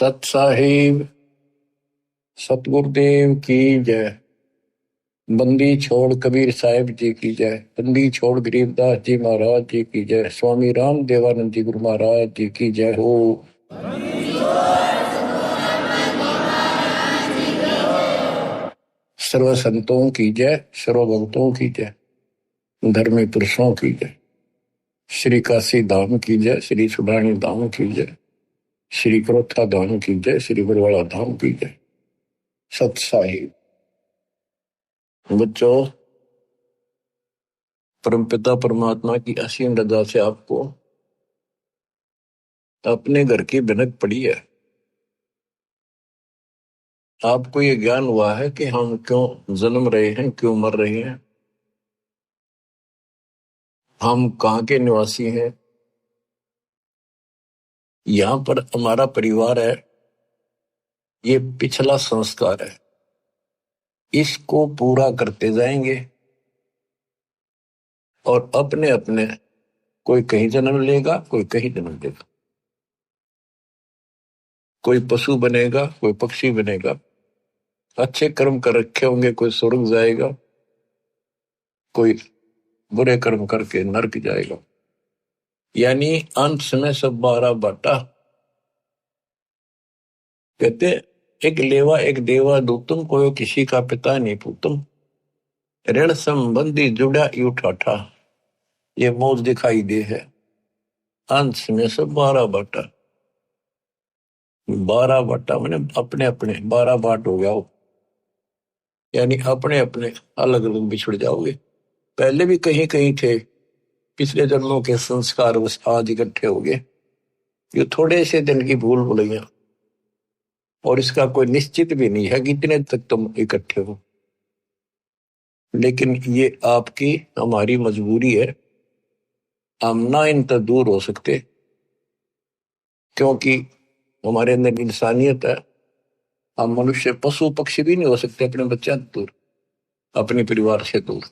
सत साहिब सतगुरुदेव की जय। बंदी छोड़ कबीर साहिब जी की जय। बंदी छोड़ गरीबदास जी महाराज जी की जय। स्वामी राम देवानंद जी गुरु महाराज जी की जय हो। सर्व संतों की जय, सर्व भक्तों की जय, धर्मी पुरुषों की जय। श्री काशी धाम की जय, श्री सुब्राणी धाम की जय, श्री क्रोथा धाम की जय, श्री बरवाड़ा धाम की जय। सत साहिब बच्चों, परमपिता परमात्मा की असीम रजा से आपको अपने घर की भनक पड़ी है। आपको ये ज्ञान हुआ है कि हम क्यों जन्म रहे हैं, क्यों मर रहे हैं, हम कहाँ के निवासी हैं, यहाँ पर हमारा परिवार है, ये पिछला संस्कार है, इसको पूरा करते जाएंगे और अपने अपने कोई कहीं जन्म लेगा, कोई कहीं जन्म लेगा, कोई पशु बनेगा, कोई पक्षी बनेगा, अच्छे कर्म कर रखे होंगे कोई स्वर्ग जाएगा, कोई बुरे कर्म करके नरक जाएगा। यानी अंत में सब 12 बाटा। कहते एक लेवा एक देवा दूतम, कोई किसी का पिता नहीं पूतम, ऋण संबंधी जुड़ा यू ठाठा। ये मौज दिखाई दे है। अंत में सब 12 बाटा। 12 बाटा मैंने अपने अपने 12 बाट हो गया हो, यानी अपने अपने अलग अलग बिछड़ जाओगे। पहले भी कहीं कहीं थे, पिछले जन्मों के संस्कार बस आज इकट्ठे हो गए। ये थोड़े से दिन की भूल भुलैया, और इसका कोई निश्चित भी नहीं है कि इतने तक तुम इकट्ठे हो, लेकिन ये आपकी हमारी मजबूरी है। हम ना इन तक दूर हो सकते, क्योंकि हमारे अंदर इंसानियत है। हम मनुष्य पशु पक्षी भी नहीं हो सकते अपने बच्चे दूर, अपने परिवार से दूर।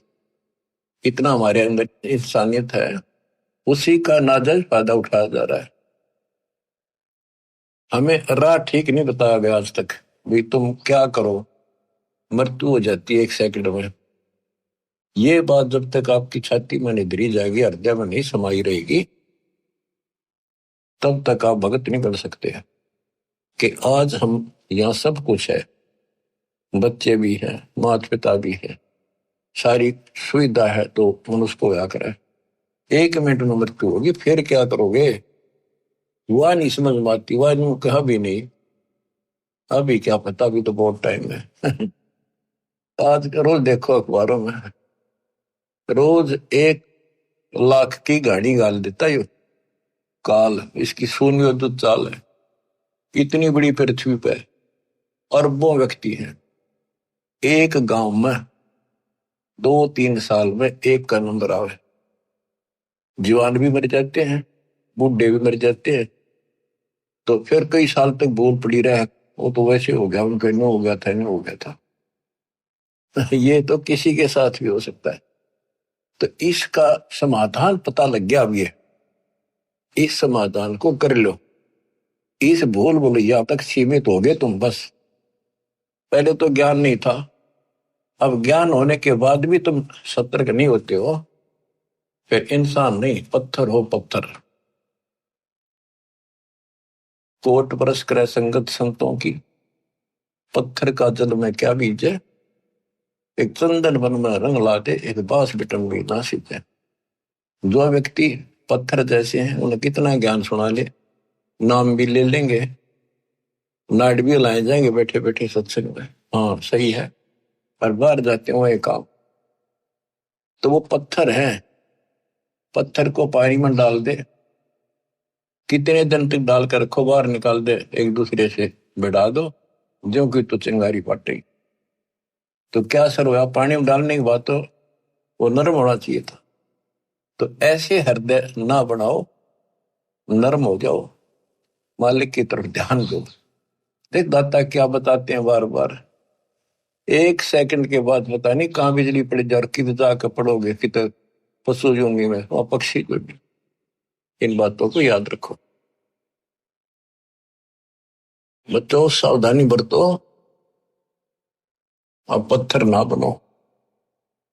इतना हमारे अंदर इंसानियत है, उसी का नाजायज फायदा उठाया जा रहा है। हमें राह ठीक नहीं बताया गया आज तक, भाई तुम क्या करो, मृत्यु हो जाती है 1 सेकंड में। ये बात जब तक आपकी छाती में नहीं धरी जाएगी, हृदय में नहीं समाई रहेगी, तब तक आप भगत नहीं बन सकते हैं। कि आज हम यहाँ सब कुछ है, बच्चे भी हैं, माता पिता भी हैं, सारी सुविधा है, तो मनुष्य को क्या करे। 1 मिनट में मृत्यु होगी, फिर क्या करोगे? वह नहीं समझ में आती, वह कहा भी नहीं, अभी क्या पता, अभी तो बहुत टाइम है। आज रोज देखो अखबारों में, रोज 1 लाख की गाड़ी गाल देता है काल। इसकी शून्य तो चाल है। इतनी बड़ी पृथ्वी पे अरबों व्यक्ति हैं, एक गांव में 2-3 साल में एक का नंबर आवे। जवान भी मर जाते हैं, बूढ़े भी मर जाते हैं, तो फिर कई साल तक बोल पड़ी रहे, वो तो वैसे हो गया, उनका नो हो गया था, नो हो गया था। ये तो किसी के साथ भी हो सकता है। तो इसका समाधान पता लग गया अब ये, इस समाधान को कर लो। इस भूल भुलैया तक सीमित हो गए तुम बस। पहले तो ज्ञान नहीं था, अब ज्ञान होने के बाद भी तुम सतर्क नहीं होते हो, फिर इंसान नहीं पत्थर हो पत्थर। कोट बरस करे संगत संतों की, पत्थर का जल में क्या बीजे, एक चंदन वन में रंग लाते, एक बांस बिटन में ना सीते। जो व्यक्ति पत्थर जैसे हैं, उन्हें कितना ज्ञान सुना ले, नाम भी ले लेंगे, नाट भी लाए जाएंगे बैठे बैठे सत्संग में, हाँ सही है, पर बाहर जाते हुए काम। तो वो पत्थर है, पत्थर को पानी में डाल दे, कितने दिन तक डालकर रखो, बाहर निकाल दे, एक दूसरे से बिड़ा दो, जो कि तो चिंगारी पाटेगी। तो क्या सर हुआ, पानी में डालने के बाद तो वो नरम होना चाहिए था। तो ऐसे हृदय ना बनाओ, नरम हो जाओ, मालिक की तरफ ध्यान दो। देख दाता क्या बताते हैं बार बार, 1 सेकंड के बाद पता नहीं कहाँ बिजली पड़ जाए, किधर जाकर पड़ोगे, किधर पशु जोंगी में, वहां पक्षी को भी। इन बातों को याद रखो। बच्चों सावधानी बरतो, अब पत्थर ना बनो।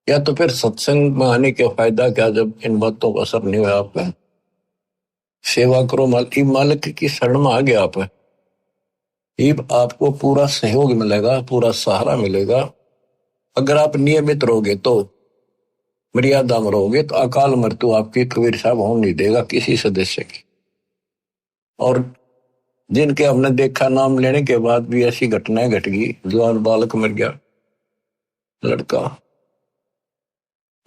या तो फिर सत्संग में आने के फायदा क्या, जब इन बातों का असर नहीं हुआ आप पे, सेवा करो, मालिक की शरण में आ गया आप, ये आपको पूरा सहयोग मिलेगा, पूरा सहारा मिलेगा। अगर आप नियमित रहोगे तो, मर्यादा में रहोगे तो अकाल मृत्यु आपकी कबीर साहब होने नहीं देगा किसी सदस्य की। और जिनके हमने देखा नाम लेने के बाद भी ऐसी घटनाएं घट गई, जवान बालक मर गया, लड़का,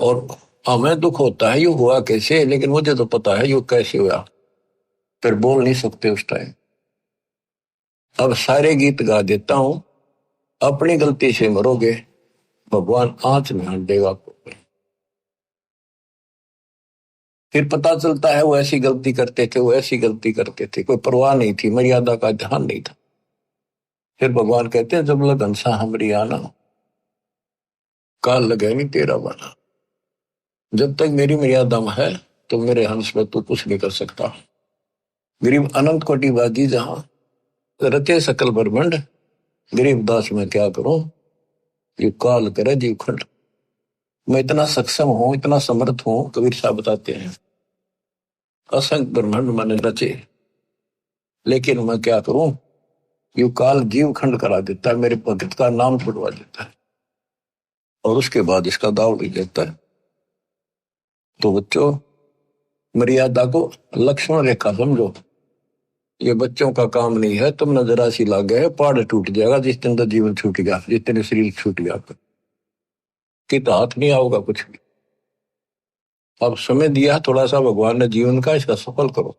और हमें दुख होता है यू हुआ कैसे, लेकिन मुझे तो पता है यू कैसे हुआ, फिर बोल नहीं सकते उस टाइम। अब सारे गीत गा देता हूं, अपनी गलती से मरोगे, भगवान आंच में हाथ देगा आपको। फिर पता चलता है वो ऐसी गलती करते थे, वो ऐसी गलती करते थे, कोई परवाह नहीं थी, मर्यादा का ध्यान नहीं था। फिर भगवान कहते हैं जब लग हंसा हमरी आना, काल लगे नहीं तेरा बना। जब तक मेरी मर्यादा में है तो मेरे हंस में तू कुछ नहीं कर सकता। गरीब अनंत कोटिवादी जहां रचे सकल ब्रह्मंड, गरीब दास में क्या करूं, ये काल करे जीव खंड। मैं इतना सक्षम हूं, इतना समर्थ हूं, कबीर साहब बताते हैं, असंख्य ब्रह्मांड मैंने रचे, लेकिन मैं क्या करूं, यू काल जीव खंड करा देता है, मेरे भगत का नाम छुड़वा देता है, और उसके बाद इसका दाव ले देता है। तो बच्चों, मर्यादा को लक्ष्मण रेखा समझो, ये बच्चों का काम नहीं है। तुम जरा सी लागे है, पहाड़ टूट जाएगा जिस दिन तो जीवन छूट गया, जिस दिन शरीर छूट गया, कि तो हाथ नहीं आओगा कुछ भी। अब समय दिया थोड़ा सा भगवान ने जीवन का, इसका सफल करो।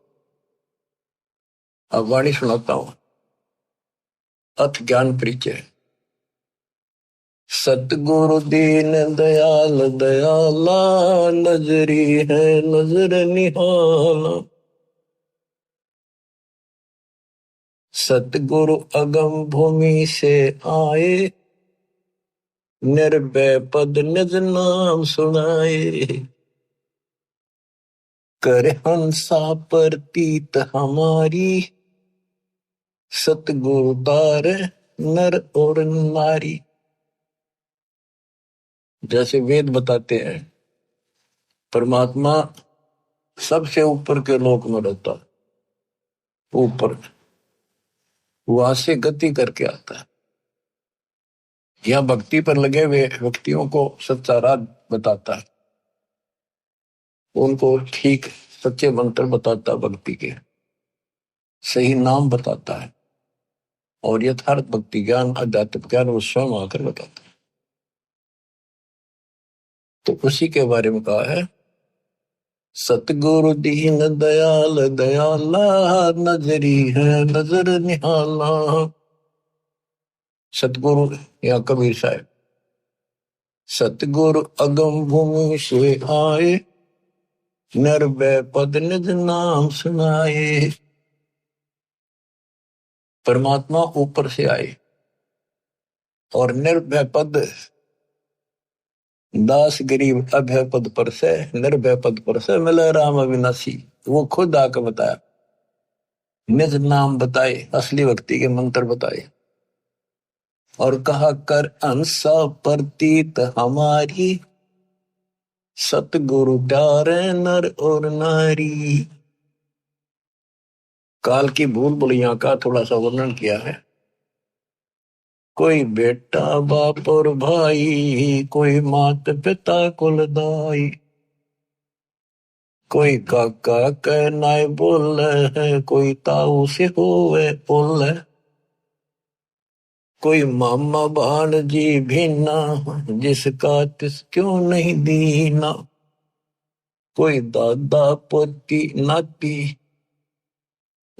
अब वाणी सुनाता हूं, अथ ज्ञान परिचय। सतगुरु दीन दयाल दयाला, नजरी है नजर निहाला। सतगुरु अगम भूमि से आए, निर्भय पद निज नाम सुनाए। कर हंसा प्रतीत हमारी, सतगुरु तार नर और नारी। जैसे वेद बताते हैं, परमात्मा सबसे ऊपर के लोक में रहता है, ऊपर वहां से गति करके आता है, यह भक्ति पर लगे हुए व्यक्तियों को सच्चा राह बताता है, उनको ठीक सच्चे मंत्र बताता है, भक्ति के सही नाम बताता है, और यथार्थ भक्ति ज्ञान आध्यात्मिक ज्ञान वो स्वयं आकर बताता है। तो उसी के बारे में कहा है, सतगुरु दीन दयाल दयाला, नजरी है नजर निहाला। सतगुरु या कबीर साहब, सतगुरु अगम भूमि से आए, निर्भय पद निज नाम सुनाए। परमात्मा ऊपर से आए और निर्भय पद, दास गरीब अभय पद पर से, निर्भय पद पर से मिले राम अविनाशी। वो खुद आकर बताया, निज नाम बताए, असली भक्ति के मंत्र बताए, और कहा कर अंसा प्रतीत हमारी, सतगुरु प्यारे नर और नारी। काल की भूल भुलैया का थोड़ा सा वर्णन किया है। कोई बेटा बाप और भाई, कोई मात पिता कुल दाई, कोई काका कहनाए बोल है, कोई ताऊ से होवे बोल है, कोई मामा भाणजी भीना, जिसका तिस क्यों नहीं दीना, कोई दादा पोती नाती,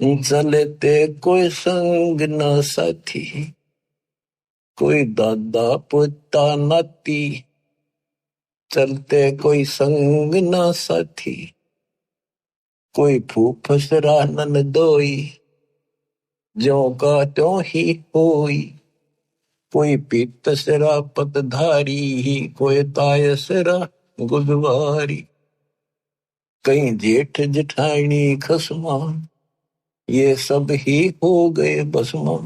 चलते कोई संग न साथी। कोई दादा पोता नाती, चलते कोई संग न साथी। कोई फूफसरा ननदोई, ज्यों का त्यों ही होई। कोई पीतसरा पतधारी, कोई तायसरा गुदवारी। कहीं जेठ जेठानी खसमा, ये सब ही हो गए बसमा।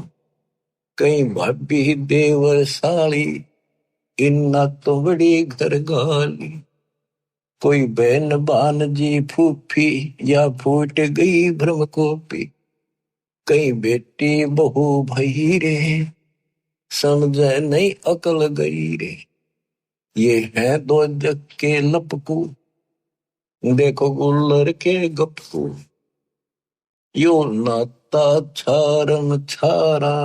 कई भाभी देवर साली, इन्ना तो बड़ी घर गाली। कोई बहन भानजी फूफी, या फूट गई भ्रम कोपी। कई बेटी बहू भई रे, समझे नहीं अकल गई रे। ये है दो जग के लपकू, देखो गुल्लर के गपकू। यो नाता छारम छारा,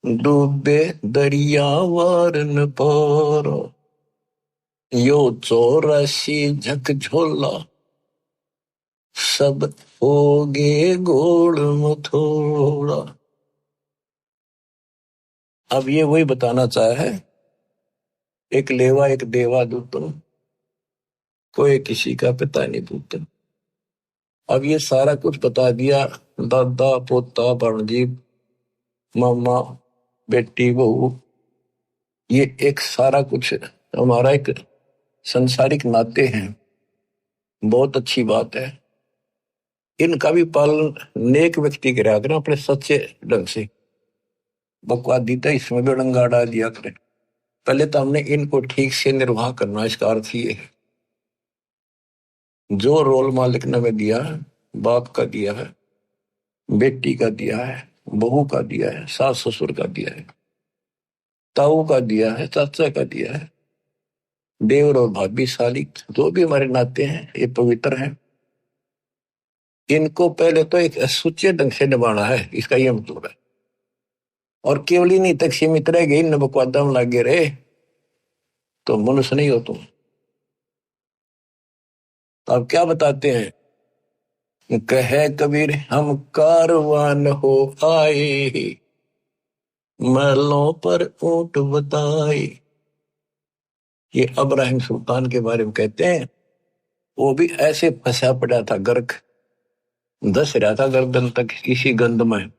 डूबे दरिया वार न पारा। यो 84 झकझोला, सब होगे गोड़ मथोड़ा। अब ये वही बताना चाहे है, एक लेवा एक देवा दूतन, कोई किसी का पिता नहीं पूतन। अब ये सारा कुछ बता दिया, दादा पोता भांजी मामा बेटी बहू, ये एक सारा कुछ हमारा एक संसारिक नाते हैं। बहुत अच्छी बात है। इनका भी पालन नेक व्यक्ति करा करें अपने सच्चे ढंग से। बकवादी तो इसमें भी डंगा डाल दिया करें। पहले तो हमने इनको ठीक से निर्वाह करना, इसका अर्थ ये है जो रोल मालिक ने हमें दिया है, बाप का दिया है, बेटी का दिया है, बहू का दिया है, सास ससुर का दिया है, ताऊ का दिया है, चाचा का दिया है, देवर और भाभी साली, जो भी हमारे नाते हैं ये पवित्र हैं। इनको पहले तो एक सुच्चे ढंग से निभाना है, इसका ये मतलब है। और केवल ही नहीं तक सीमित रह गई, न बकवादा में लागे रहे तो मनुष्य नहीं हो तुम। तो अब क्या बताते हैं, कहे कबीर हम कारवान हो आए, महलों पर ऊंट बताए। ये इब्राहिम सुल्तान के बारे में कहते हैं, वो भी ऐसे फंसा पड़ा था, गर्क धस रहा था गर्दन तक किसी गंध में,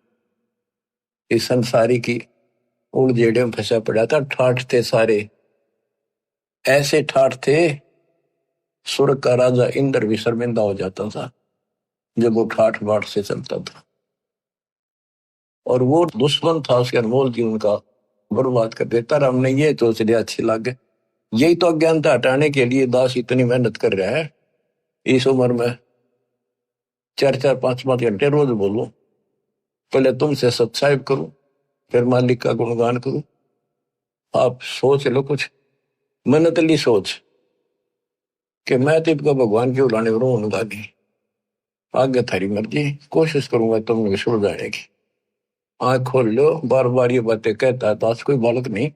इस संसारी की उड़जेड़े में फंसा पड़ा था। ठाठ थे सारे, ऐसे ठाठ थे स्वर्ग का राजा इंद्र भी शर्मिंदा हो जाता था जब वो ठाठ बाट से चलता था। और वो दुश्मन था उसके अनमोल जीवन का, बर्बाद कर देता। हमने ये सोच लिया अच्छी लागे, यही तो अज्ञानता हटाने के लिए दास इतनी मेहनत कर रहा है। इस उम्र में 4-4 5-5 घंटे रोज बोलूं, पहले तुमसे सब्सक्राइब करूं, फिर मालिक का गुणगान करूं। आप सोच लो कुछ मनतली सोच कि मैं तो इनका भगवान क्यों लाने वालों उनका नहीं। आगे थारी मर्जी, कोशिश करूंगा तुम विश्व जाने की। आंख खोल लो, बार बार ये बातें कहता है दास, कोई बालक नहीं।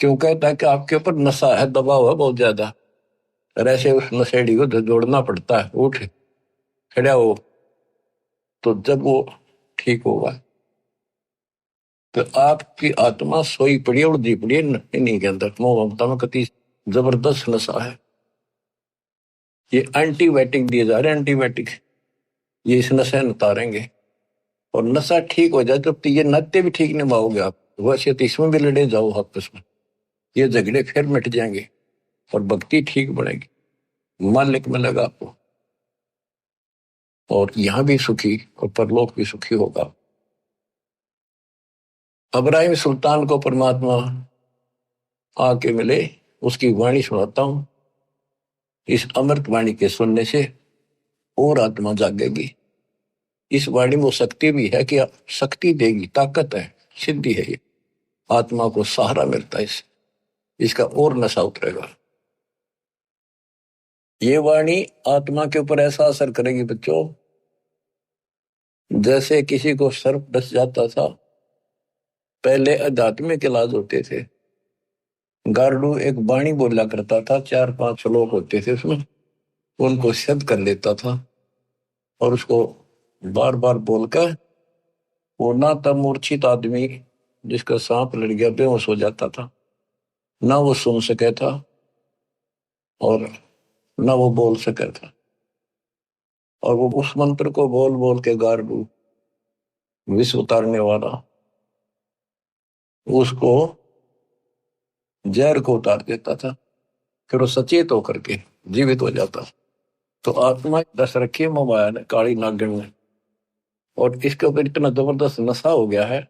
क्यों कहता है कि आपके ऊपर नशा है, दबाव है बहुत ज्यादा, और ऐसे उस नशेड़ी को जोड़ना पड़ता है। उठ खड़ा हो, तो जब वो ठीक होगा। तो आपकी आत्मा सोई पड़ी है, उड़दी पड़ी है इन्हीं के अंदर, मोह ममता में कति जबरदस्त नशा है। ये एंटीबायोटिक दिए जा रहे हैं, एंटीबायोटिक, ये इस नशे में उतारेंगे। और नशा ठीक हो जाए तो ये नाते भी ठीक निभाओगे आप, वैसे तो इसमें भी लड़े जाओ आपस में, ये झगड़े फिर मिट जाएंगे और भक्ति ठीक बढ़ेगी, मालिक में लगा आपको, और यहां भी सुखी और परलोक भी सुखी होगा। इब्राहिम सुल्तान को परमात्मा आके मिले, उसकी वाणी सुनाता हूं। इस अमृत वाणी के सुनने से और आत्मा जागेगी। इस वाणी में वो शक्ति भी है कि शक्ति देगी, ताकत है, सिद्धि है। ये आत्मा को सहारा मिलता है, इसका और नशा उतरेगा। ये वाणी आत्मा के ऊपर ऐसा असर करेगी बच्चों, जैसे किसी को सर्प डस जाता था। पहले आध्यात्मिक इलाज होते थे, गार्डू एक वाणी बोला करता था, 4-5 श्लोक होते थे उसमें, उनको सिद्ध कर लेता था और उसको बार बार बोलकर वो ना तब मूर्छित आदमी जिसका सांप लड़ गया बेहोश हो जाता था, ना वो सुन सके था और ना वो बोल सके था। और वो उस मंत्र को बोल बोल के गार्डू विष उतारने वाला उसको जहर को उतार देता था, फिर वो सचेत होकर के जीवित हो जाता। तो आत्मा दस रखी है मोबाइल काली नागिन में, और इसके ऊपर इतना जबरदस्त नशा हो गया है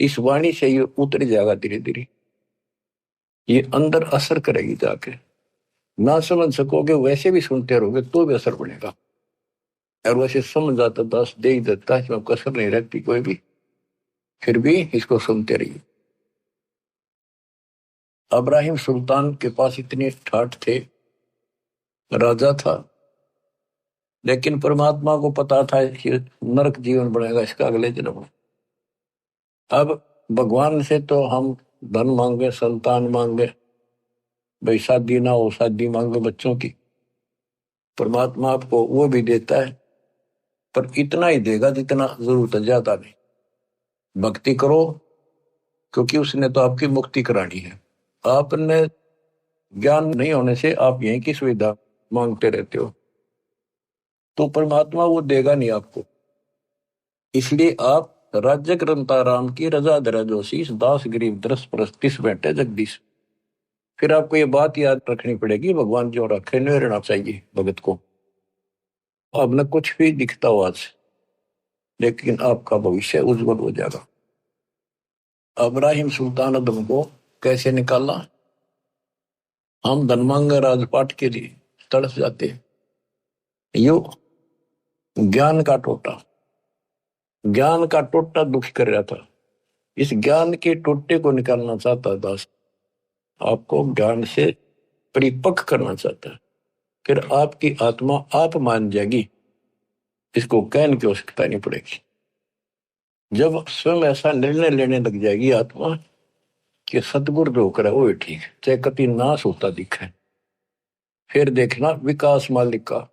इस वाणी से ये उतर जाएगा धीरे धीरे, ये अंदर असर करेगी जाके। ना समझ सकोगे वैसे भी सुनते रहोगे तो भी असर पड़ेगा। और वैसे समझ जाता दास दे ही देता है, इसमें कसर नहीं रहती कोई भी, फिर भी इसको सुनते रहिए। इब्राहिम सुल्तान के पास इतने ठाठ थे, राजा था, लेकिन परमात्मा को पता था कि नरक जीवन बनेगा इसका अगले जन्म में। अब भगवान से तो हम धन मांगे, संतान मांगे, भाई शादी ना हो शादी मांगे बच्चों की, परमात्मा आपको वो भी देता है, पर इतना ही देगा जितना जरूरत है, ज्यादा नहीं। भक्ति करो, क्योंकि उसने तो आपकी मुक्ति करानी है। आपने ज्ञान नहीं होने से आप यहीं की सुविधा मांगते रहते हो, तो परमात्मा वो देगा नहीं आपको। इसलिए आप राज्य ग्रंथाराम की रजा दरा जोशीस दास गरीब दरस परस्तिस बैठे जगदीश। फिर आपको ये बात याद रखनी पड़ेगी, भगवान जो रखे नहीं रहना चाहिए भगत को। अब न कुछ भी दिखता हो आज, लेकिन आपका भविष्य उज्जवल हो जाएगा। इब्राहिम सुल्तान अदम को कैसे निकाला? हम धन मांगे राजपाट के लिए तड़प जाते, यो ज्ञान का टोटा, ज्ञान का टोटा दुखी कर रहा था। इस ज्ञान के टोटे को निकालना चाहता दास, आपको ज्ञान से परिपक्व करना चाहता है। फिर आपकी आत्मा आप मान जाएगी, इसको कहने की आवश्यकता नहीं पड़ेगी। जब स्वयं ऐसा निर्णय लेने लग जाएगी आत्मा कि सतगुरु जो करे वो ठीक, चाहे कति नाश होता दिखे, फिर देखना विकास मालिक का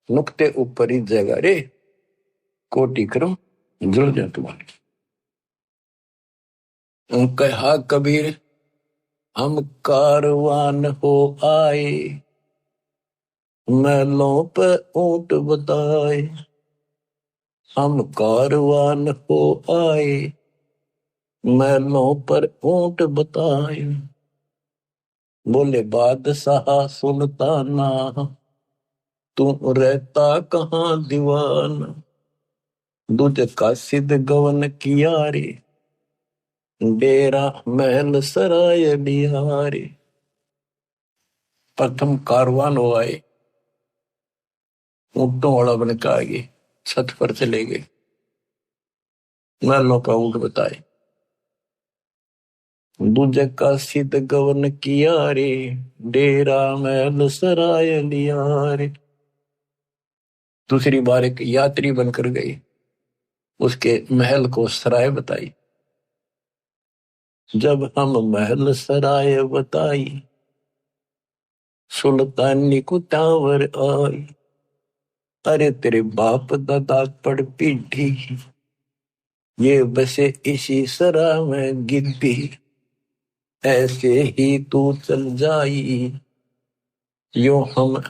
नुक्ते ऊपर ही जगह रे कोटि क्रम जुड़ जाए तुम्हारे। कहा कबीर हम कारवान हो आए, महलों पर ऊंट बताए। हम कारवान हो आए, महलों पर ऊंट बताए। बोले बादशाह सुल्ताना, तू रहता कहाँ दीवाना। दूध का सिद्ध गवन किया रे, डेरा महल सराय बिहारी। प्रथम कारवान हो आए, ऊंटों वाला बन के आगे छत पर चले गए, महलों का ऊंट बताए। दूजे का सिद्ध गवन किया रे, डेरा महल सराय लिया रे। दूसरी बार एक यात्री बनकर गई, उसके महल को सराय बताई। जब हम महल सराय बताई, सुल्तानी को टावर आई। अरे तेरे बाप दादा पड़ पीढ़ी, ये बसे इसी सरा में गिद्दी। ऐसे ही तू चल जाई, यो हम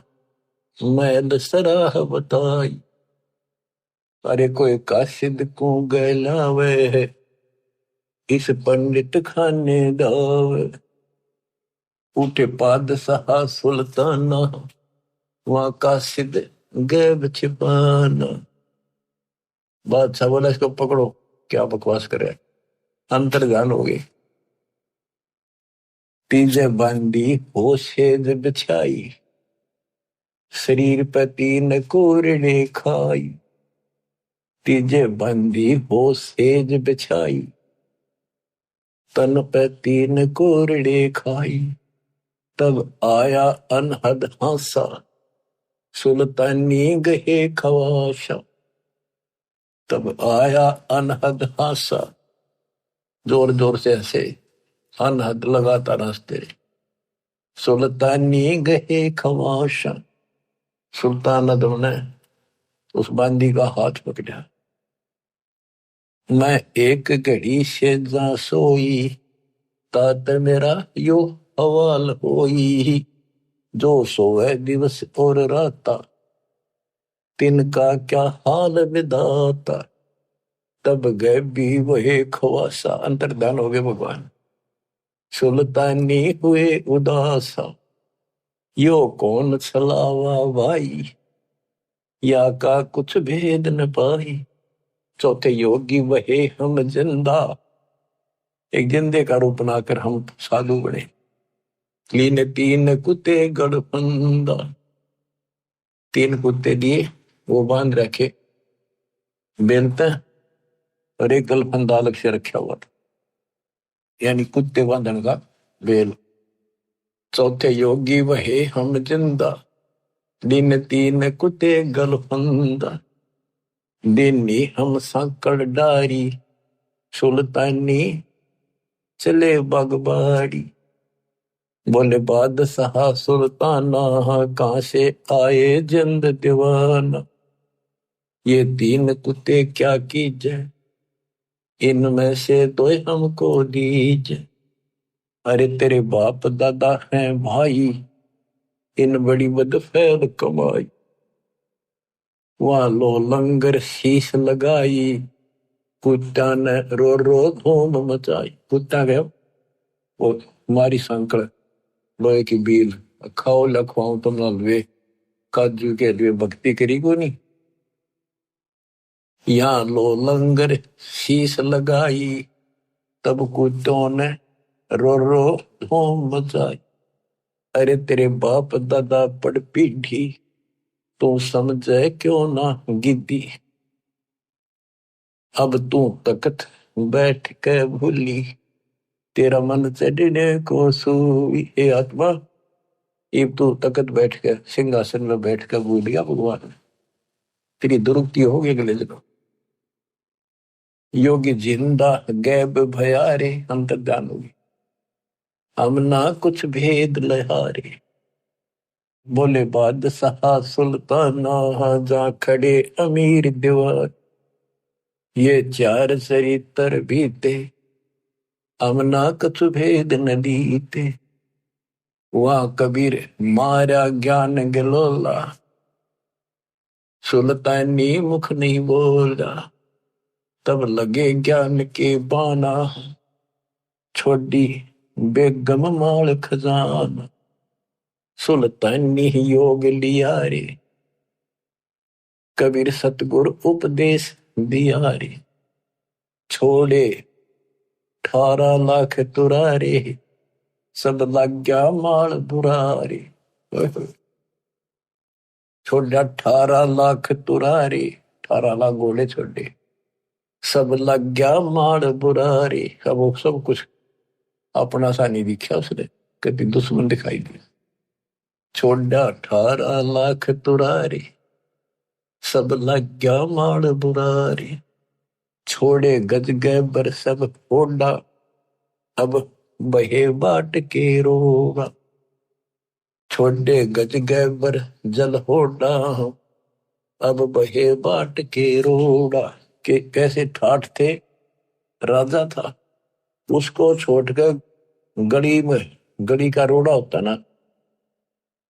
महल सराह बताई। अरे कोई काशिद को गैलावे, इस पंडित खाने दावे। उठे पादशाह सुल्ताना, वहां काशिद गैब छिपाना। बादशाह बोला इसको पकड़ो, क्या बकवास करे, अंतर्ध्यान हो गई। तीजे बांधी हो सेज बिछाई, शरीर पे तीन कोरड़े खाई। तीजे बांधी हो सेज बिछाई, तन पे तीन कोरड़े खाई। तब आया अनहद हासा, सुल्तानी गहे खवाशा। तब आया अनहद हासा, जोर जोर से हंसे, अनहद लगातार हंसते। सुल्तानी गहे खवाशा, सुल्तान अदम ने उस बांदी का हाथ पकड़ा। मैं एक घड़ी से जा सोई, तात मेरा यो हवाल होई। जो सोए दिवस और राता, तिनका क्या हाल विधाता। तब गए भी वही खवासा, अंतर्धान हो गए भगवान। सुल्तानी हुए उदासा, यो कौन छलावा भाई, या का कुछ भेद न पाई। चौथे योगी वहे हम जिंदा, एक जिंदे का रूप बनाकर हम साधु बने। लीने तीन कुत्ते गड़फंदा, तीन कुत्ते दिए, वो बांध रखे बेलते, और एक गलफंदा अलग से रखा हुआ था, यानी कुत्ते बांधने का बेल। चौथे योगी वहे हम जिंदा, दिन तीन कुत्ते गलफंदा, दिनी हम सांकड़ डारी, सुल्तानी चले बागबाड़ी। बोले बादशाह सुल्ताना, कहां से आए जिंद दीवाना, ये तीन कुत्ते क्या कीजे, इनमें से दो हमको दीजे। अरे तेरे बाप दादा हैं भाई, इन बड़ी बदफैल कमाई, वहां लो लंगर शीश लगाई, कुत्ता ने रो रो धूम मचाई। कुत्ता गया वो हमारी संकड़ लोहे की बील, खाओ लखवाऊं तुम वे, काजू के लिए भक्ति करी को नहीं। यहाँ लो लंगर शीश लगाई, तब कुत्तों ने रो रो धूम मचाई। अरे तेरे बाप दादा पड़ पीढ़ी, तू समझे क्यों ना गिद्दी, अब तू तकत बैठ के भूली, तेरा मन चढ़ने को सूई। हे आत्मा, अब तू तकत बैठ के सिंहासन में बैठ के भूल गया भगवान, तेरी दुरुक्ति होगी अगले जन्म। योगी जिंदा गैब भयारे, अंतर्ध्यान होगी, हम ना कुछ भेद लहारे। बोले बादशाह सुल्ताना, जा खड़े अमीर दीवार, ये चार चरित्र बीते, हम ना कुछ भेद न दीते। वहां कबीर मारा ज्ञान गलोला, सुल्तानी मुख नहीं बोला, तब लगे ज्ञान के बाना, छोड़ी बेगम माल खजाना। सुल्तानी योग लिया रे, कबीर सतगुरु उपदेश दिया रे, छोड़े 18 लाख तुरारे, सब लग गया माल बुरारे। छोड़ा 18 लाख तुरारे, 18 लाख घोड़े छोड़े, सब लग गया माल बुरारे। अब वो सब कुछ अपना सा नहीं दिखा उसने, कभी दुश्मन दिखाई दिया। छोड़ा 18 लाख तुरारे, सब लग गया माल बुरारे, छोड़े गज गए बर सब फोड़ा, अब बहे बाट के रोगा। छोड़े गज गए बर जल होड़ा, अब बहे बाट के रोड़ा। के कैसे ठाठ थे, राजा था, उसको छोड़कर गली में, गली का रोड़ा होता ना,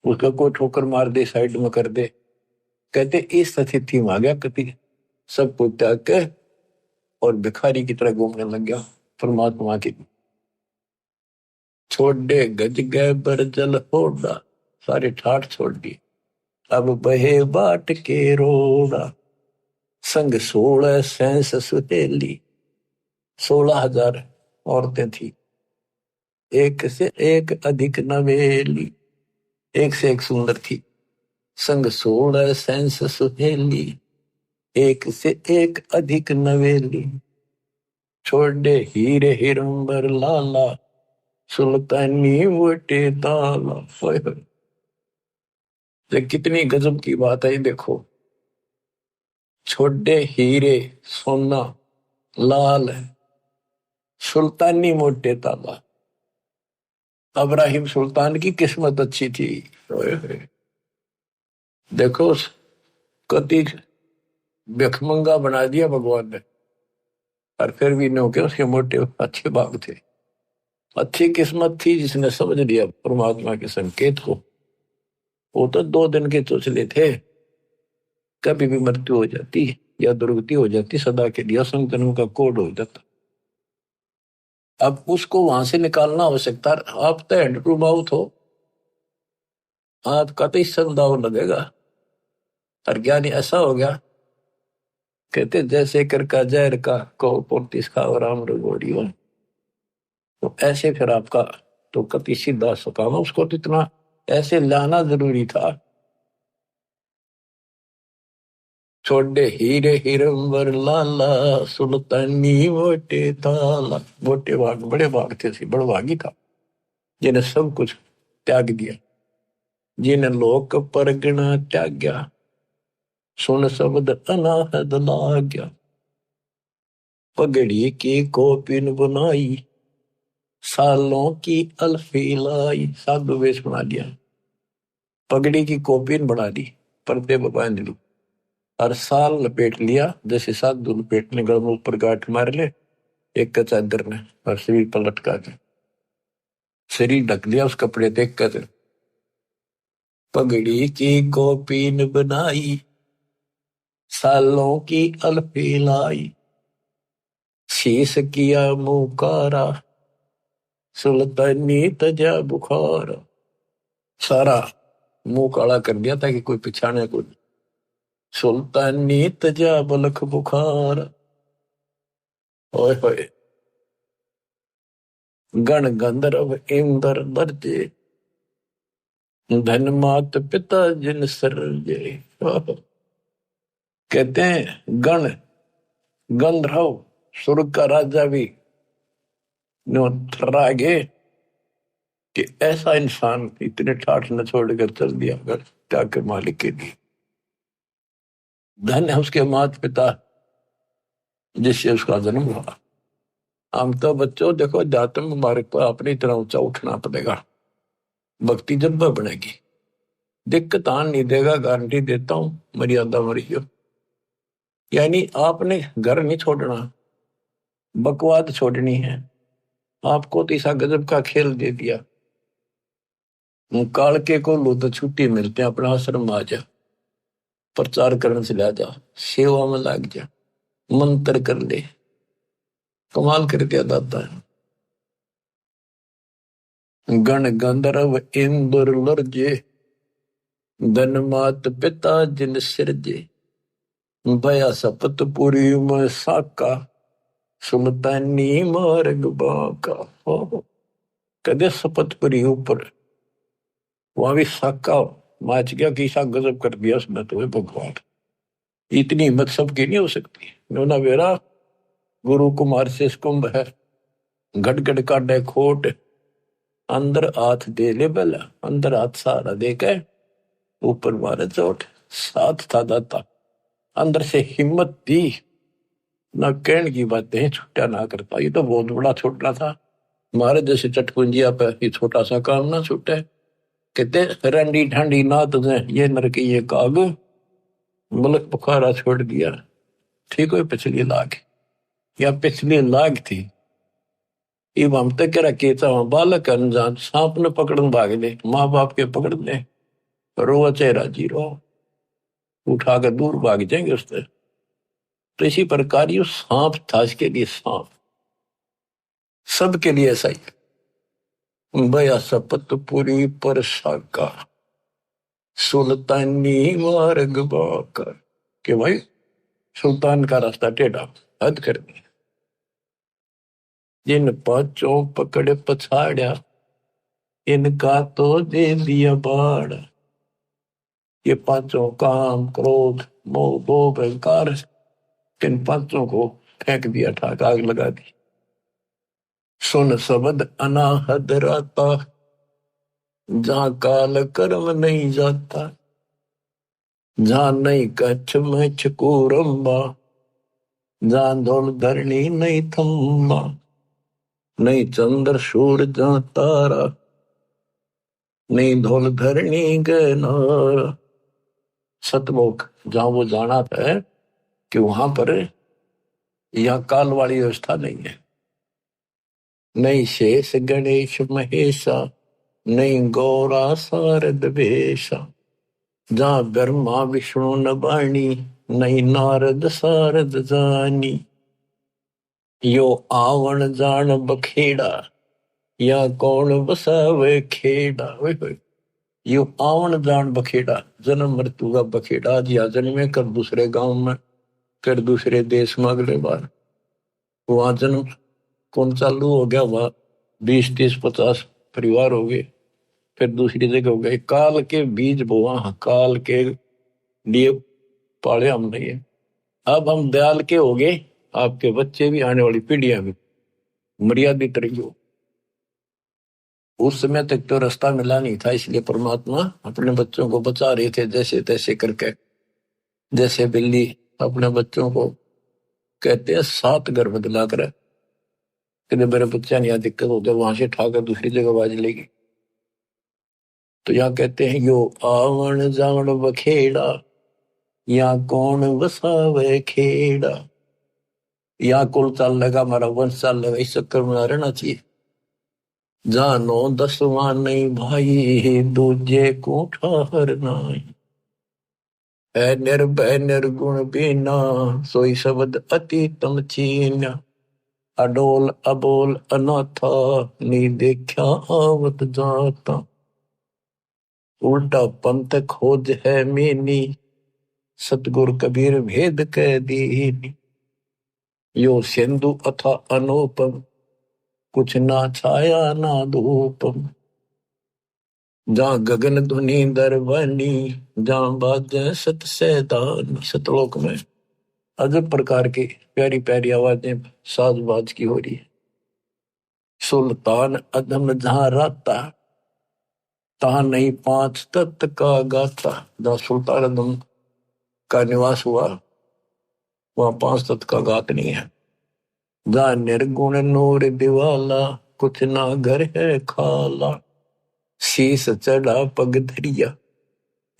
उसका कोई ठोकर मार दे, साइड में कर दे, कहते इस स्थिति में आ गया कति, सब कुछ त्याग के और भिखारी की तरह घूमने लग गया परमात्मा की। छोड़े गज गए बर जल होड़ा, सारे ठाठ छोड़ दिए, अब बहे बाट के रोड़ा। संग 16 सैंस सुहेली, 16,000 औरतें थी, एक से एक अधिक नवेली, एक से एक सुंदर थी। संग 16 सैंस सुहेली, एक से एक अधिक नवेली, छोड़े हीरे हिरंबर लाला, सुल्तानी वटे दाला। ये कितनी गजब की बात है, देखो, छोड़े हीरे सोना लाल, सुल्तानी मोटे ताला। अब्राहिम सुल्तान की किस्मत अच्छी थी। देखो कति भिखमंगा बना दिया भगवान ने, और फिर भी नो के उसके मोटे अच्छे भाग थे। अच्छी किस्मत थी जिसने समझ लिया परमात्मा के संकेत को। वो तो 2 दिन के चोचले थे, कभी भी मृत्यु हो जाती या दुर्गति हो जाती, सदा के लिए असंग जन्म का कोड हो जाता। अब उसको वहां से निकालना आवश्यकता। आप तो हैंड टू माउथ हो, आपका तो इससे दाव लगेगा। और ज्ञानी ऐसा हो गया, कहते जैसे कर का जहर का को पोर्तिस का और राम रगोड़ी हो। तो ऐसे फिर आपका तो कति सीधा सकाम, उसको तो इतना ऐसे लाना जरूरी था। छोड़े हीरे हिरंबर लाला, सुल्तानी मोटे ताला। मोटे भाग बड़े भाग थे, सी बड़ भागी था जिन्हें सब कुछ त्याग दिया, जिन्हें लोक परगना त्याग्या, सुन शब्द अनाहद लाग्या। पगड़ी की कोपिन बनाई, सालों की अल्फी लाई। साधु वेश बना लिया, पगड़ी की कोपिन बना दी, पर्दे बांध ली, हर साल लपेट लिया, जैसे साधु लपेटने गल में ऊपर गांठ मार ले एक का चादर ने, और शरीर पर लटका के शरीर ढक लिया उस कपड़े देख कर। पगड़ी की कोपिन बनाई, सालों की अल्फी लाई। शीश किया मुकारा, सुल्तानी तजा बुखार। सारा मुंह काला कर दिया ताकि कोई पिछाने को। सुल्तानी तजा बलख बुखार। ओए होए, गण गंधर्व इंद्र दर्जे, धन मात पिता जिन सरजे। कहते हैं गण गंधर्व स्वर्ग का राजा भी थर्रागे कि ऐसा इंसान इतने ठाठ न छोड़कर चल दिया अगर त्याग के मालिक के लिए। धन है उसके माता पिता जिससे उसका जन्म हुआ। हम तो बच्चों देखो, जातम मार्ग पर अपनी तरह ऊंचा उठना पड़ेगा, भक्ति जब बनेगी। दिक्कत आन नहीं देगा, गारंटी देता हूं, मर्यादा मरियो। यानी आपने घर नहीं छोड़ना, बकवाद छोड़नी है। आपको तो ऐसा गजब का खेल दे दिया, कालके को लो तो छुट्टी मिलते हैं, अपना आश्रम आ जा, प्रचार करने से ला जा, सेवा में लग जा, मंत्र कर ले। कमाल कर दिया दाता है। गण गंधर्व इंद्र लर्जे, धन मात पिता जिन सिरजे। भया सपत पुरी में साका, सुल्तानी मार्ग बाका। कदे सपतपुरी ऊपर वहां भी साका माच गया कि सा गजब कर दिया उसने तो भगवान। इतनी हिम्मत सबकी नहीं हो सकती। नोना वेरा गुरु कुमार से कुंभ है, गटगट काटे खोट, अंदर हाथ दे ले बेला, अंदर हाथ सहारा दे के ऊपर मारे चोट। साथ था दाता, अंदर से हिम्मत दी, ना कहने की बातें छुट्टा ना करता। ये तो बहुत बड़ा छूटना था, मारे जैसे चटपुंजिया पे ये छोटा सा काम ना छूटे। कहते रंडी ठंडी ना तुझे ये नरकी ये काग, मुल्क बुखारा छोड़ दिया। ठीक है, पिछली लाख या पिछली लाख थी। इब हम तक कह केता बालक अनजान सांप ने पकड़न भाग ले, माँ बाप के पकड़ ले, रो चेहरा जीरो उठाकर दूर भाग जाएंगे उससे। तो इसी प्रकार ये सांप था, इसके लिए सांप सबके लिए ऐसा ही। भया सपत पूरी पर साका, सुल्तानी मार्ग बाका। कि भाई सुल्तान का रास्ता टेढ़ा, हद कर दिया। जिन पांचों पकड़ पछाड़ा, इनका तो दे दिया बाड़। ये पांचों काम क्रोध मोह लोभ अहंकार, इन पांचों को फेंक दिया, ठाक आग लगा दी। सुन शब्द अनाहद राता, जहां काल कर्म नहीं जाता, जहां नहीं कच्छ मच्छ कूरम्बा, जहां धौल धरणी नहीं थम्बा, नहीं चंद्र सूर जहां तारा, नहीं धौल धरणी गनारा। सतलोक जहां वो जाना है कि वहां पर यह काल वाली व्यवस्था नहीं है। नहीं शेष गणेश महेशा, नहीं गौरा शारद वेशा, जहां ब्रह्मा विष्णु न बाणी, नहीं नारद शारद जानी। यो आवन जान बखेड़ा, या कौन बसावे खेड़ा। यो आवन जान बखेड़ा, जन्म मृत्यु का बखेड़ा। आज या जन्मे कर दूसरे गांव में, कर दूसरे देश में, अगले बार वहां जन्म कौन चालू हो गया, वहां 20, 30, 50 परिवार हो गए। फिर दूसरी जगह हो गए, काल के बीज बोआ, काल के लिए पाले हम नहीं है। अब हम दयाल के हो गए, आपके बच्चे भी, आने वाली पीढ़ियां भी मर्यादित रही हो। उस समय तक तो रास्ता मिला नहीं था, इसलिए परमात्मा अपने बच्चों को बचा रहे थे जैसे तैसे करके। जैसे बिल्ली अपने बच्चों को कहते हैं 7 घर बदला कर, कहते मेरे बच्चा नहीं, यहाँ दिक्कत होता है, वहां से उठाकर दूसरी जगह बाज लेगी। तो यहाँ कहते हैं यो आवन जावन बखेड़ा, या कौन बसावे खेड़ा। यहाँ कुल चल लेगा, हमारा वंश चल लेगा, इस चक्कर में रहना चाहिए। जानो 10वां नहीं भाई, दूजे को ठहर नहीं। है निर्भय निर्गुण बीना, सोई शब्द अति तम छीना। अडोल अबोल अनाथा, नी देखा आवत जाता। उल्टा पंथ खोज है मीनी, सतगुर कबीर भेद कह दीनी। यो सिंधु अथा अनुपम, कुछ ना छाया ना धूपम। जहाँ गगन धुनी दरबानी, जहाँ बाजे सत सैदानी। सतलोक में अजब प्रकार की प्यारी प्यारी आवाजें साज बाज की हो रही है। सुल्तान अदम जहाँ राता, तहाँ नहीं 5 तत्व का गाता। जहाँ सुल्तान अदम का निवास हुआ, वहाँ 5 तत्व का गात नहीं है। जहाँ निर्गुण नूर दिवाला, कुछ ना घर है खाला। शीस चढ़ा पग धरिया,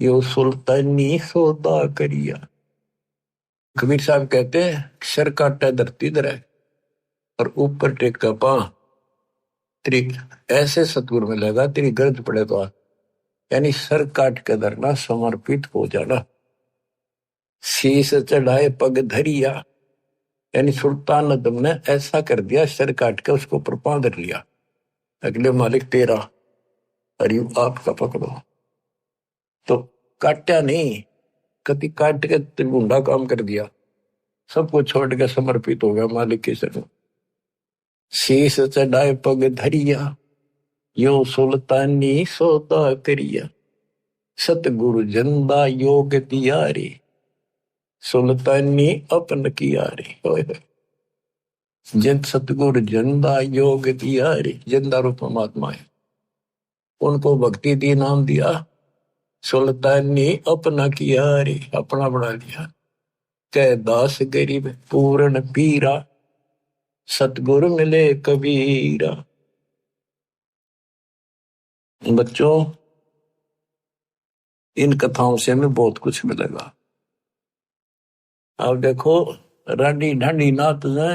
यो सुल्तानी सौदा करिया। कबीर साहब कहते हैं, सर काटा धरती धरे और ऊपर टेका पां। तेरी ऐसे सतगुर मिलेगा, तेरी गरज पड़े तो यानी सर काट के धरना, समर्पित हो जाना। शीस चढ़ाए पग धरिया, यानी सुल्तान अदम ने ऐसा कर दिया, सर काट के उसको प्रपां धर लिया। अगले मालिक तेरा, अरे आपका पकड़ो। तो काटा नहीं, कति काट के त्रिगुंडा काम कर दिया, सबको छोड़ के समर्पित हो गया मालिक की शरण। शीस चढ़ाए पग धरिया, यो सुल्तानी सौदा करिया। सतगुरु जंदा योग दियारे, सुल्तानी अपन कियारे। जिन सतगुरु जंदा योग दियारे, जंदा रूप परमात्मा है, उनको भक्ति दी, नाम दिया। सुल्तानी अपना कियारे, अपना बना लिया। कह दास गरीब पूर्ण पीरा, सतगुरु मिले कबीरा। बच्चों, इन कथाओं से हमें बहुत कुछ मिलेगा। अब देखो, रानी ढांडी नाथ ने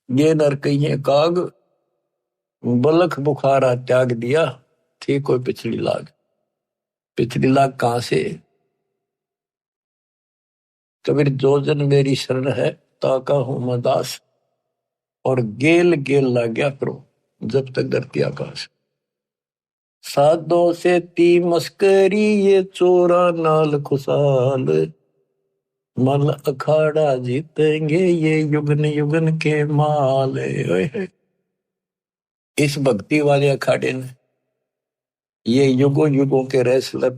ये नर कहिए काग, बलख बुखारा त्याग दिया, थी कोई पिछड़ी लाग। पिछड़ी लाग कहां से? कबीर जो जन मेरी शरण है, ताका हूं मैं दास। और गेल गेल ला गया करो, जब तक धरती आकाश। साधो से ती मस्करी, ये चोरा नाल खुशाल। मल अखाड़ा जीतेंगे, ये युगन युगन के माल। इस भक्ति वाले अखाड़े ने ये युगों युगों के रेसलर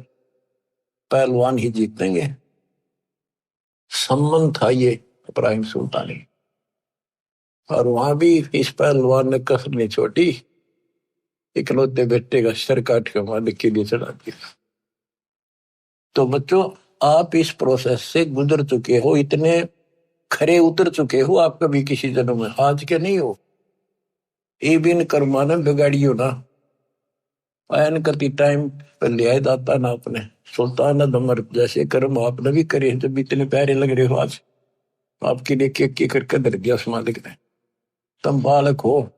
पहलवान ही जीतेंगे। सम्मान था ये इब्राहिम सुल्तानी, और वहां भी इस पहलवान ने कसर नहीं छोड़ी, इकलौते बेटे का सर काट के मालिक के लिए चढ़ा दिया। तो बच्चों, आप इस प्रोसेस से गुजर चुके हो, इतने खरे उतर चुके हो आप कभी किसी जन्म में, आज के नहीं हो। ये बिन कर्मा ने बिगाड़ी हो ना, आयन करती टाइम पर लिया जाता ना अपने। सुल्तान अदमर जैसे कर्म आपने भी करे, जब इतने प्यारे लग रहे हो आज, आपके लिए केक करके धर दिया उस मालिक ने। तुम बालक हो,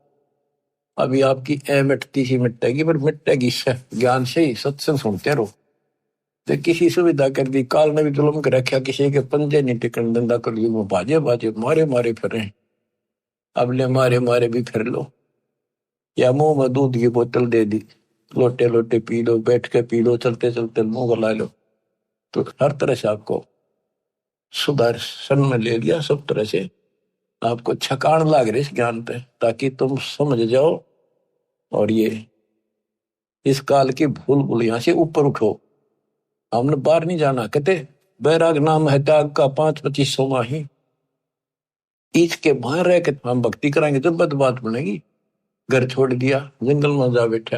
अभी आपकी ए मिटती ही मिटेगी, पर मिटेगी ज्ञान से ही, सत्संग सुनते रहो। तो किसी सुविधा कर दी, काल ने भी जुल्म कर रखा, किसी के पंजे नहीं टिकन धंधा कर ली, वो बाजे बाजे मारे मारे फिर रहे। अब ले मारे मारे भी फिर लो, या मुंह में दूध की बोतल दे दी, लोटे लोटे पी लो, बैठ के पी लो, चलते चलते मुंह गला लो। तो हर तरह से आपको सुदर्शन में ले लिया, सब तरह से आपको छकान लाग रही इस ज्ञान पे, ताकि तुम समझ जाओ और ये इस काल की भूल भूलिया से ऊपर उठो, हमने बाहर नहीं जाना। कहते बैराग नाम है त्याग का 5-25 माही, ईच के बाहर रह के हम भक्ति कराएंगे तो बात बनेगी। घर छोड़ दिया, जंगल में जा बैठा,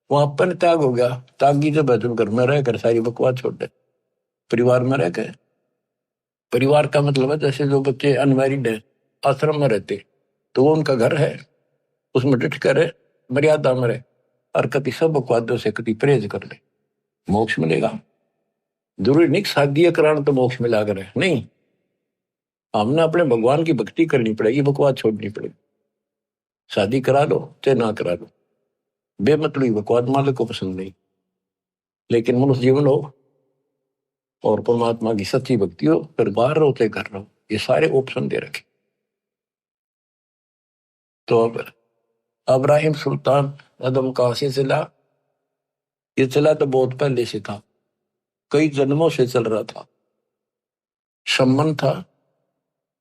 वहां पर त्याग हो गया। त्यागी जब है तुम घर में रहकर सारी बकवास छोड़ दे, परिवार में रह के। परिवार का मतलब है जैसे जो बच्चे अनमैरिड है आश्रम में रहते, तो वो उनका घर है, उसमें डट कर रहे, मर्यादा में रहे, और कति सब बकवादों से कति परहेज कर ले, मोक्ष मिलेगा। जरूरी नहीं शादी कराना तो मोक्ष मिला करे, नहीं। हमने अपने भगवान की भक्ति करनी पड़ेगी, बकवास छोड़नी पड़ेगी। शादी करा लो चाहे ना करा लो, बेमतलब बकवास मालिक को पसंद नहीं। लेकिन मनुष्य जीवन हो और परमात्मा की सच्ची भक्ति हो, फिर बाहर रहो चाहे घर रहो, ये सारे ऑप्शन दे रखे। तो अब इब्राहिम सुल्तान अदम कहां से चला? ये चला तो बहुत पहले से था, कई जन्मों से चल रहा था। शमन था,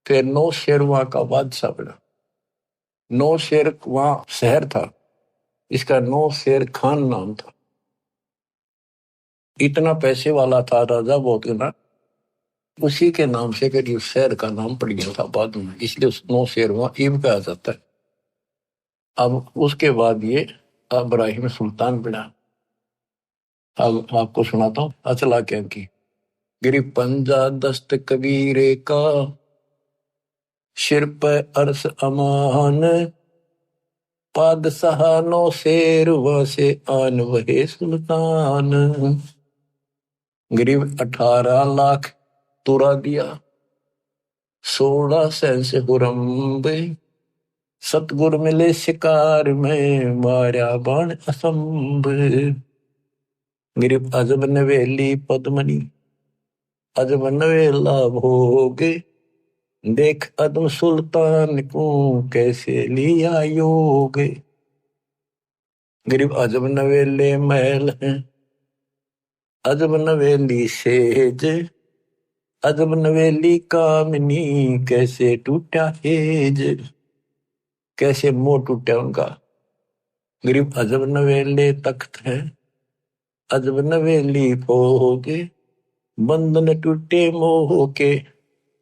फिर नौ शेर वहां का बादशाह बना। नौ शेर वहां शहर था, इसका नौ शेर खान नाम था। इतना पैसे वाला था राजा, बहुत ना, उसी के नाम से करीब शहर का नाम पड़ गया था बाद में, इसलिए उस नौ शेर वहां ईब कहा जाता है। अब उसके बाद ये इब्राहिम सुल्तान बना। अब आपको सुनाता हूँ अचला क्या की। गिरी पंजा दस्त कबीरे का, सिर पे अर्श अमान, पादशाह नो शेर वसे आन वहे सुल्तान। गरीब 18 लाख तुरा दिया, 16 सेंस हुरम्ब, सतगुर मिले शिकार में मारा बाण असंभ। गरीब अजब नवेली पद्मनी, अजब नवेला भोगे, देख अदम सुल्तान को कैसे लिया योग। गरीब अजब नवेले महल हैं, अजब नवेली सेज, अजब नवेली कामनी कैसे टूटा हेज। कैसे मोह टूटा उनका। गरीब अजब नवेले तख्त है, अजब नवेली भोगे, बंधन टूटे मोह के,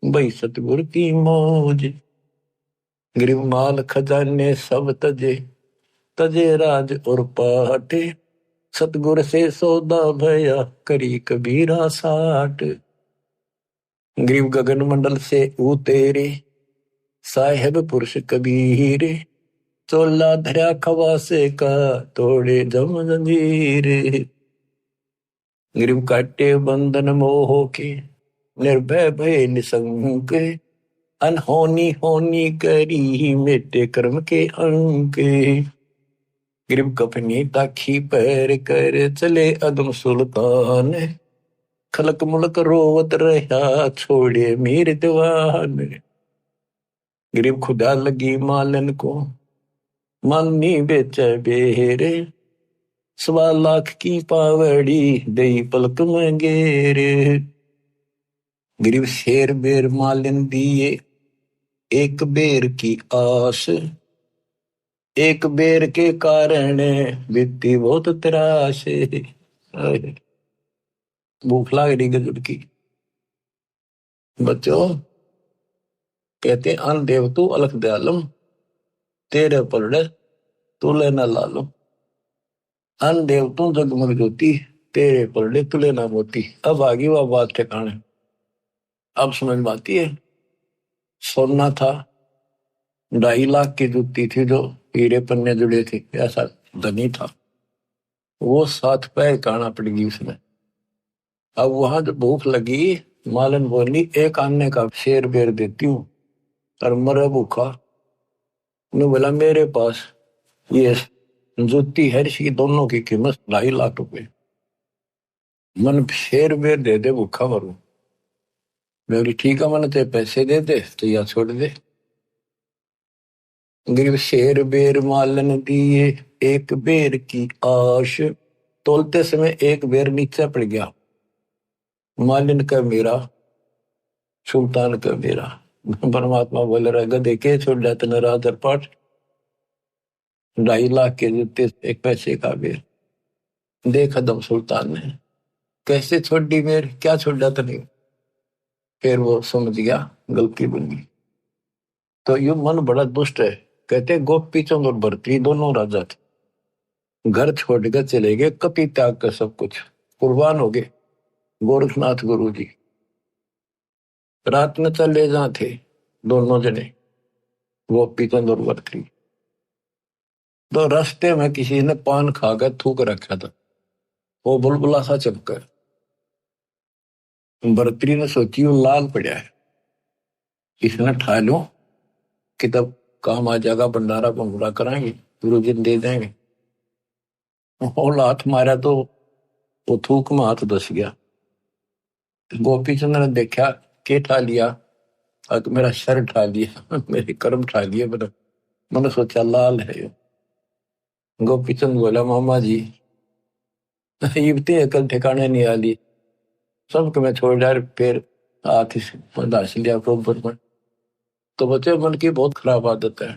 भाई सतगुर की मौज। गरीब माल खजाने सब तजे, तजे राज और पाटे, सतगुर से सौदा भया करी कबीरा साठ। गरीब गगन मंडल से उतेरे, साहेब पुरुष कबीर, चोला धरा खवासे का तोड़े जम जंजीर। गरीब काटे बंधन मोह के, निर्भय भय निसंक, अनहोनी होनी करी मेटे कर्म के अंक। गरीब कफनी ताखी पैर कर चले अदम सुल्तान, खलक मुलक रोवत रहा छोड़े मीर दीवान। गरीब खुदा लगी मालन को, मालनी बेचे बेरे, 1.25 लाख की पावड़ी दई पलक में गेरे। गरीब शेर बेर मालन दिए, एक बेर की आस, एक बेर के कारण बीती बहुत त्रास। भूख लाग रही गजब की। बच्चों कहते अन देव तू अलख दयालम, तेरे पलड़े तुले न लालो। अन देव तू जगमग ज्योति, तेरे पलड़े तुले न मोती। अब आगे वह बात ठिकाने, अब समझ में आती है। सोना था, 2.5 लाख की जुत्ती थी जो हीरे पन्ने जुड़े थे, ऐसा धनी था वो। 7 पैर काना पड़ गई उसने। अब वहां जो भूख लगी, मालन बोली एक आने का शेर बेर देती हूँ और मरे भूखा। ने बोला मेरे पास ये जुत्ती है, इसकी दोनों की कीमत 2.5 लाख रुपए, मन शेर बेर दे दे भूखा मरू। मैं बोली ठीक है, मैंने ते पैसे दे दे तो या छोड़ दे। गरीब शेर बेर मालन दिए, एक बेर की आश, तोलते समय एक बेर नीचे पड़ गया। मालिन का मेरा, सुल्तान का मेरा। परमात्मा बोल रहा गधे के छोड़ जाते न राज पाठ, 2.5 लाख के जूते, 1 पैसे का बेर। देख अदम सुल्तान ने कैसे छोड़ दी मेर, क्या छोड़ा तो नहीं। फिर वो समझ गया गलती बनी। तो ये मन बड़ा दुष्ट है। कहते गोपी चंद और भरतरी दोनों राजा थे, घर छोड़ कर चले गए, कति त्याग कर सब कुछ कुर्बान हो गए। गोरखनाथ गुरु जी रात में चले जा थे दोनों जने, गोपी चंद और भरतरी। तो रास्ते में किसी ने पान खाकर थूक रखा था, वो बुलबुला सा चपका। भरतरी ने सोची वो लाल पड़ा है, इसने ठा लो कि तब काम आ जाएगा, भंडारा भंगुरा कराएंगे, गुरु जी दे देंगे। और हाथ मारा तो वो थूक में हाथ धस गया। गोपी चंद ने देखा के ठा लिया, मेरा सर ठा लिया, मेरे कर्म ठा लिए। मैंने सोचा लाल है ये। गोपी चंद बोला मामा जी इतनी अकल ठिकाने नहीं आली, सबको मैं छोड़ जा, फिर हाथ दास लिया बरोबर में। तो बच्चे मन की बहुत खराब आदत है।